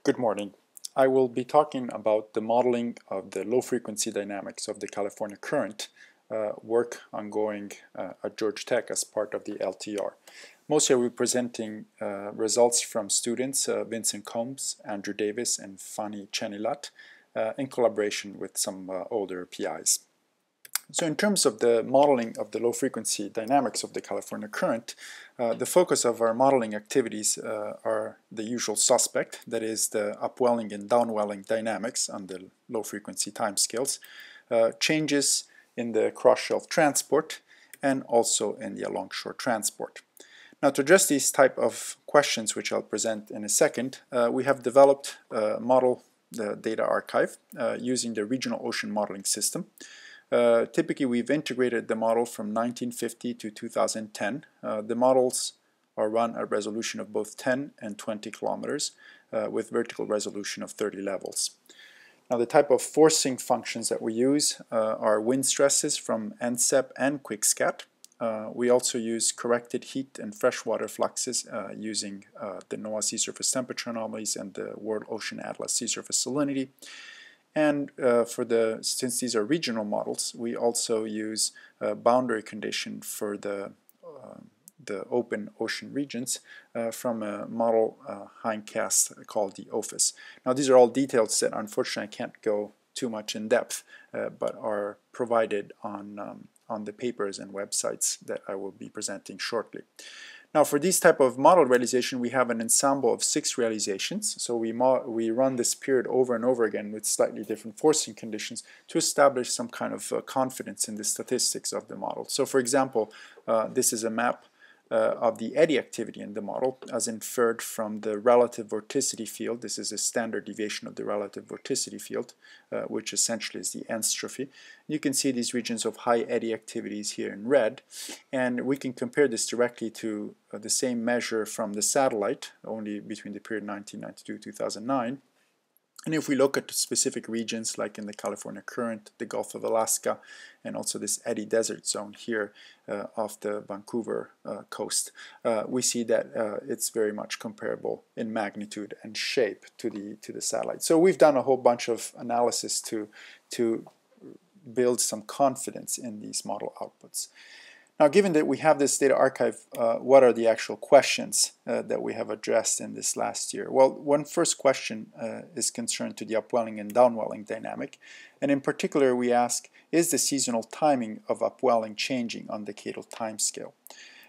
Good morning. I will be talking about the modeling of the low-frequency dynamics of the California current work ongoing at Georgia Tech as part of the LTR. Mostly I will be presenting results from students Vincent Combs, Andrew Davis, and Fanny Chenilat in collaboration with some older PIs. So in terms of the modeling of the low-frequency dynamics of the California current, the focus of our modeling activities are the usual suspect, that is the upwelling and downwelling dynamics on the low-frequency timescales, changes in the cross-shelf transport, and also in the along-shore transport. Now, to address these type of questions, which I'll present in a second, we have developed a model data archive using the Regional Ocean Modeling System. Typically, we've integrated the model from 1950 to 2010. The models are run at a resolution of both 10 and 20 kilometers with vertical resolution of 30 levels. Now, the type of forcing functions that we use are wind stresses from NCEP and QuickSCAT. We also use corrected heat and freshwater fluxes using the NOAA sea surface temperature anomalies and the World Ocean Atlas sea surface salinity. And since these are regional models, we also use boundary condition for the open ocean regions from a model hindcast called the OFIS. Now, these are all details that unfortunately I can't go too much in depth, but are provided on the papers and websites that I will be presenting shortly. Now, for these type of model realization, we have an ensemble of 6 realizations. So we run this period over and over again with slightly different forcing conditions to establish some kind of confidence in the statistics of the model. So, for example, this is a map of the eddy activity in the model as inferred from the relative vorticity field. This is a standard deviation of the relative vorticity field, which essentially is the entropy. You can see these regions of high eddy activities here in red, and we can compare this directly to the same measure from the satellite, only between the period 1992-2009. And if we look at specific regions like in the California current, the Gulf of Alaska, and also this eddy desert zone here off the Vancouver coast, we see that it's very much comparable in magnitude and shape to the satellite. So we've done a whole bunch of analysis to build some confidence in these model outputs. Now, given that we have this data archive, what are the actual questions that we have addressed in this last year? Well, one first question is concerned to the upwelling and downwelling dynamic. And in particular, we ask, is the seasonal timing of upwelling changing on the decadal timescale?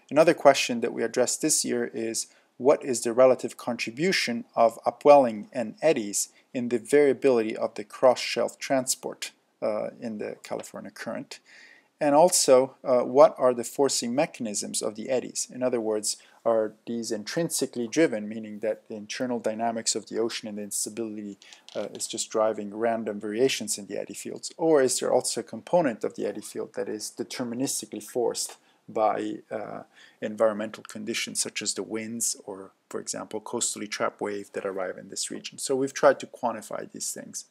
Another question that we addressed this year is, what is the relative contribution of upwelling and eddies in the variability of the cross-shelf transport in the California current? And also, what are the forcing mechanisms of the eddies? In other words, are these intrinsically driven, meaning that the internal dynamics of the ocean and the instability is just driving random variations in the eddy fields? Or is there also a component of the eddy field that is deterministically forced by environmental conditions such as the winds or, for example, coastally trap wave that arrive in this region? So we've tried to quantify these things.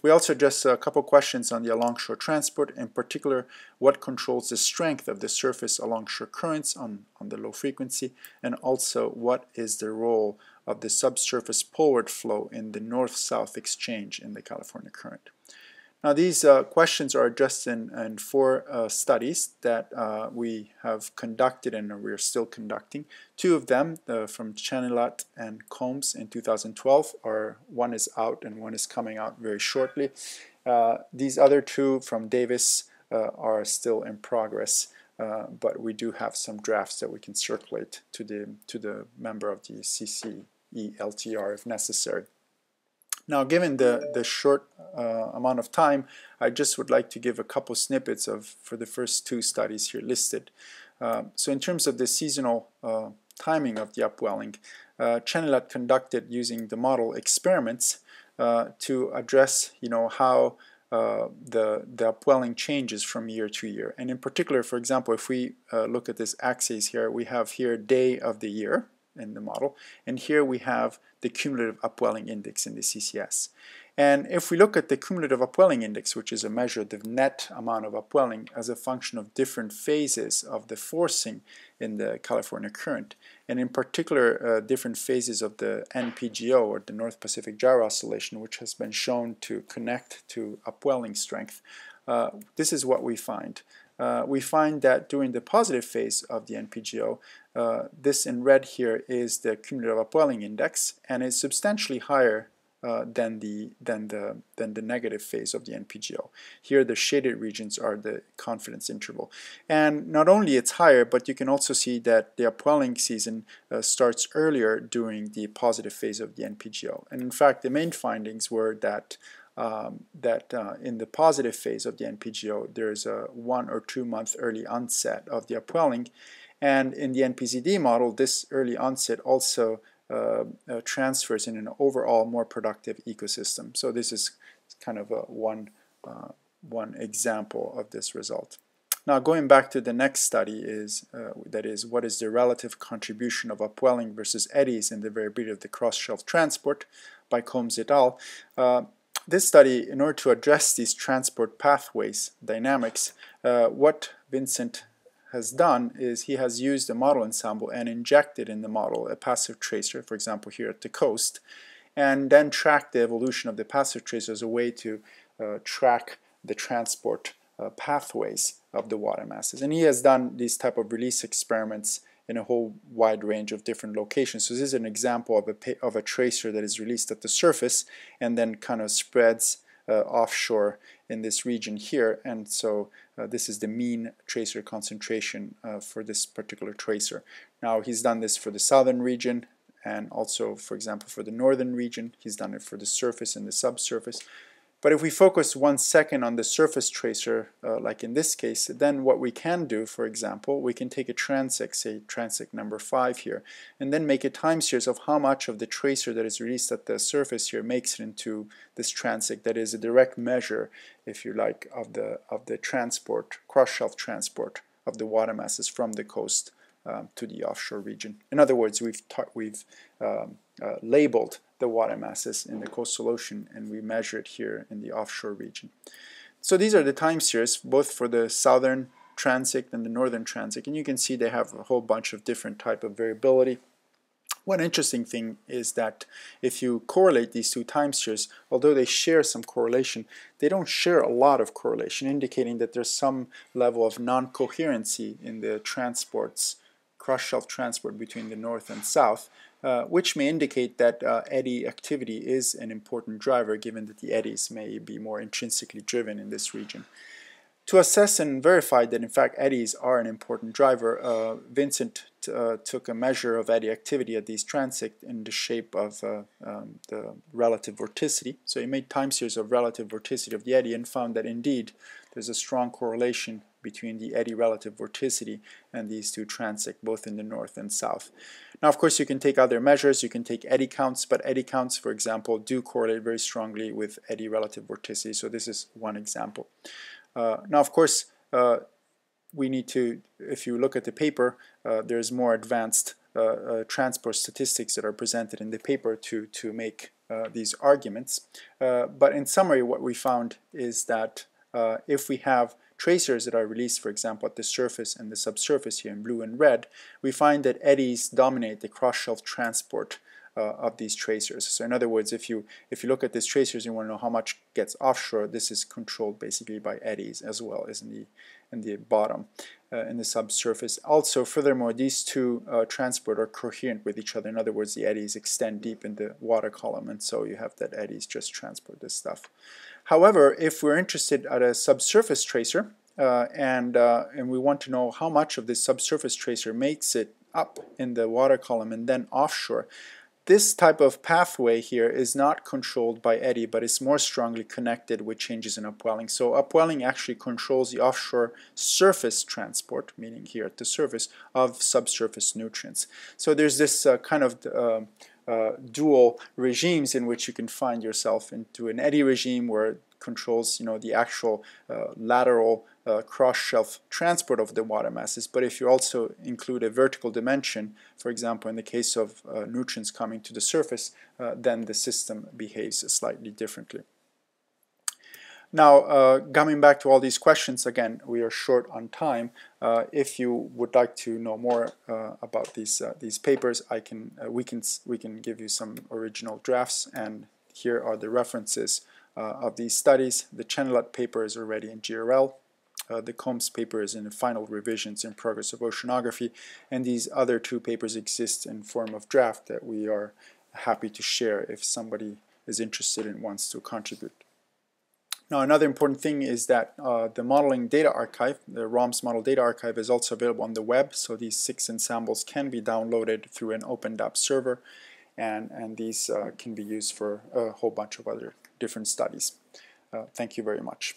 We also address a couple questions on the alongshore transport, in particular, what controls the strength of the surface alongshore currents on the low frequency, and also what is the role of the subsurface poleward flow in the north-south exchange in the California current. Now, these questions are addressed in 4 studies that we have conducted and we're still conducting. 2 of them from Chenilat and Combs in 2012 one is out and one is coming out very shortly. These other 2 from Davis are still in progress, but we do have some drafts that we can circulate to the member of the CCE-LTER if necessary. Now, given the short amount of time, I just would like to give a couple snippets for the first 2 studies here listed. So in terms of the seasonal timing of the upwelling, Chenilat conducted using the model experiments to address, how the upwelling changes from year to year. And in particular, for example, if we look at this axis here, we have here day of the year. in the model. And here we have the cumulative upwelling index in the CCS. And if we look at the cumulative upwelling index, which is a measure of the net amount of upwelling as a function of different phases of the forcing in the California current, and in particular different phases of the NPGO, or the North Pacific Gyro Oscillation, which has been shown to connect to upwelling strength, this is what we find. We find that during the positive phase of the NPGO, this in red here is the cumulative upwelling index, and is substantially higher than the negative phase of the NPGO. Here the shaded regions are the confidence interval. And not only it's higher, but you can also see that the upwelling season starts earlier during the positive phase of the NPGO. And in fact, the main findings were that in the positive phase of the NPGO, there's a 1 or 2 month early onset of the upwelling. And in the NPZD model, this early onset also transfers in an overall more productive ecosystem. So this is kind of one example of this result. Now going back to the next study is, that is, what is the relative contribution of upwelling versus eddies in the variability of the cross-shelf transport by Combs et al. This study, in order to address these transport pathways dynamics, what Vincent has done is he has used a model ensemble and injected in the model a passive tracer, for example here at the coast, and then tracked the evolution of the passive tracer as a way to track the transport pathways of the water masses. And he has done these type of release experiments in a whole wide range of different locations. So this is an example of a tracer that is released at the surface and then kind of spreads offshore in this region here, and so this is the mean tracer concentration for this particular tracer. Now he's done this for the southern region, and also, for example, for the northern region. He's done it for the surface and the subsurface. But if we focus 1 second on the surface tracer, like in this case, then what we can do, for example, we can take a transect, say transect number 5 here, and then make a time series of how much of the tracer that is released at the surface here makes it into this transect. That is a direct measure, if you like, of the transport, cross-shelf transport of the water masses from the coast to the offshore region. In other words, we've labeled the water masses in the coastal ocean, and we measure it here in the offshore region. So these are the time series both for the southern transect and the northern transect, and you can see they have a whole bunch of different type of variability. One interesting thing is that if you correlate these two time series, although they share some correlation, they don't share a lot of correlation, indicating that there's some level of non-coherency in the transports, cross-shelf transport between the north and south, which may indicate that eddy activity is an important driver, given that the eddies may be more intrinsically driven in this region. To assess and verify that in fact eddies are an important driver, Vincent took a measure of eddy activity at these transects in the shape of the relative vorticity. So he made time series of relative vorticity of the eddy and found that indeed there's a strong correlation between the eddy relative vorticity and these two transects, both in the north and south. Now, of course, you can take other measures. You can take eddy counts, but eddy counts, for example, do correlate very strongly with eddy relative vorticity. So this is one example. Now, of course, we need to, if you look at the paper, there's more advanced transport statistics that are presented in the paper to make these arguments. But in summary, what we found is that if we have tracers that are released, for example, at the surface and the subsurface here in blue and red, we find that eddies dominate the cross-shelf transport of these tracers. So in other words, if you look at these tracers, you want to know how much gets offshore. This is controlled basically by eddies as well as in the bottom, in the subsurface. Also, furthermore, these two transport are coherent with each other. In other words, the eddies extend deep in the water column, and so you have that eddies just transport this stuff. However, if we're interested at a subsurface tracer and we want to know how much of this subsurface tracer makes it up in the water column and then offshore, this type of pathway here is not controlled by eddy, but it's more strongly connected with changes in upwelling. So upwelling actually controls the offshore surface transport, meaning here at the surface, of subsurface nutrients. So there's this kind of dual regimes in which you can find yourself into an eddy regime where it controls, the actual lateral cross-shelf transport of the water masses. But if you also include a vertical dimension, for example, in the case of nutrients coming to the surface, then the system behaves slightly differently. Now, coming back to all these questions, again, we are short on time. If you would like to know more about these papers, we can give you some original drafts, and here are the references of these studies. The Chenelat paper is already in GRL. The Combs paper is in the final revisions in progress of oceanography, and these other two papers exist in form of draft that we are happy to share if somebody is interested and wants to contribute. Now, another important thing is that the modeling data archive, the ROMS model data archive, is also available on the web, so these 6 ensembles can be downloaded through an OpenDAP server, and these can be used for a whole bunch of other different studies. Thank you very much.